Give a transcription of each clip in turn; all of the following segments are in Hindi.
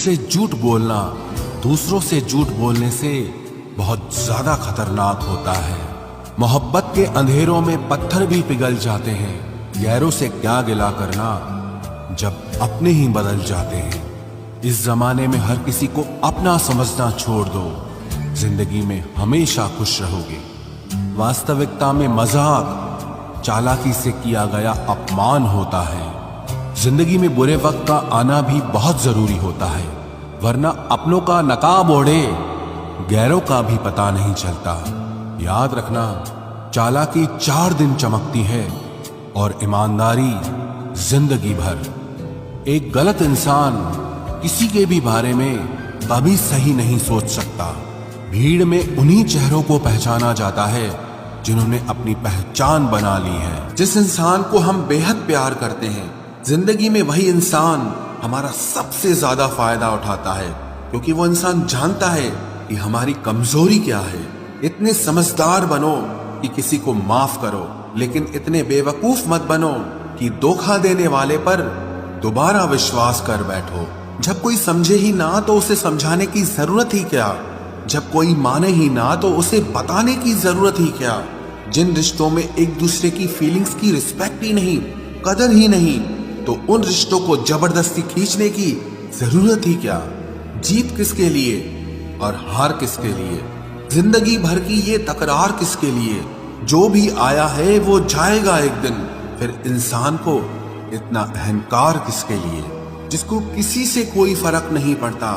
इसलिए झूठ बोलना दूसरों से झूठ बोलने से बहुत ज्यादा खतरनाक होता है। मोहब्बत के अंधेरों में पत्थर भी पिघल जाते हैं, गैरों से क्या गिला करना जब अपने ही बदल जाते हैं। इस जमाने में हर किसी को अपना समझना छोड़ दो, जिंदगी में हमेशा खुश रहोगे। वास्तविकता में मजाक चालाकी से किया गया अपमान होता है। जिंदगी में बुरे वक्त का आना भी बहुत जरूरी होता है, वरना अपनों का नकाब ओढ़े गैरों का भी पता नहीं चलता। याद रखना, चालाकी 4 दिन चमकती है और ईमानदारी जिंदगी भर। एक गलत इंसान किसी के भी बारे में कभी सही नहीं सोच सकता। भीड़ में उन्हीं चेहरों को पहचाना जाता है जिन्होंने अपनी पहचान बना ली है। जिस इंसान को हम बेहद प्यार करते हैं, जिंदगी में वही इंसान हमारा सबसे ज्यादा फायदा उठाता है, क्योंकि वो इंसान जानता है कि हमारी कमजोरी क्या है। इतने समझदार बनो कि किसी को माफ करो, लेकिन इतने बेवकूफ मत बनो कि धोखा देने वाले पर दोबारा विश्वास कर बैठो। जब कोई समझे ही ना तो उसे समझाने की जरूरत ही क्या। जब कोई माने ही ना तो उसे बताने की जरूरत ही क्या। जिन रिश्तों में एक दूसरे की फीलिंग्स की रिस्पेक्ट ही नहीं, कदर ही नहीं, तो उन रिश्तों को जबरदस्ती खींचने की जरूरत ही क्या। जीत किसके लिए और हार किसके लिए, जिंदगी भर की ये तकरार किसके लिए। जो भी आया है वो जाएगा एक दिन, फिर इंसान को इतना अहंकार किसके लिए, जिसको किसी से कोई फर्क नहीं पड़ता।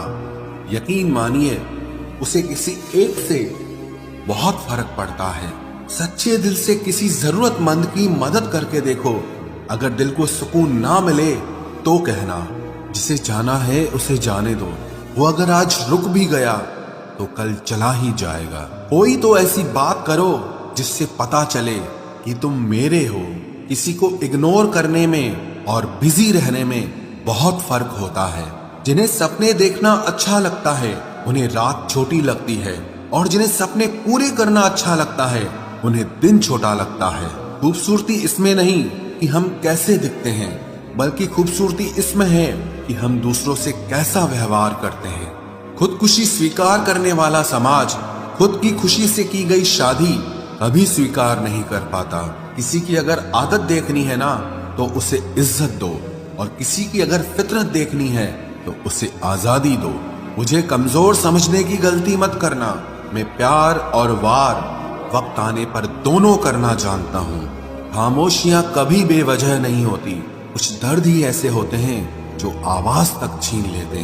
यकीन मानिए, उसे किसी एक से बहुत फर्क पड़ता है। सच्चे दिल से किसी जरूरतमंद की मदद करके देखो। अगर दिल को सुकून ना मिले तो कहना, जिसे जाना है उसे जाने दो। वो अगर आज रुक भी गया तो कल चला ही जाएगा। कोई तो ऐसी बात करो जिससे पता चले कि तुम मेरे हो। किसी को इग्नोर करने में और बिजी रहने में बहुत फर्क होता है। जिन्हें सपने देखना अच्छा लगता है उन्हें रात छोटी लगती है, और जिन्हें सपने पूरे करना अच्छा लगता है उन्हें दिन छोटा लगता है। खूबसूरती इसमें नहीं कि हम कैसे दिखते हैं, बल्कि खूबसूरती इसमें है कि हम दूसरों से कैसा व्यवहार करते हैं। खुदकुशी स्वीकार करने वाला समाज खुद की खुशी से की गई शादी कभी स्वीकार नहीं कर पाता। किसी की अगर आदत देखनी है ना तो उसे इज्जत दो, और किसी की अगर फितरत देखनी है तो उसे आजादी दो। मुझे कमजोर समझने की गलती मत करना। मैं प्यार और वार वक्त आने पर दोनों करना जानता हूँ। खामोशियां कभी बेवजह नहीं होती। कुछ दर्द ही ऐसे होते हैं जो आवाज तक छीन लेते हैं।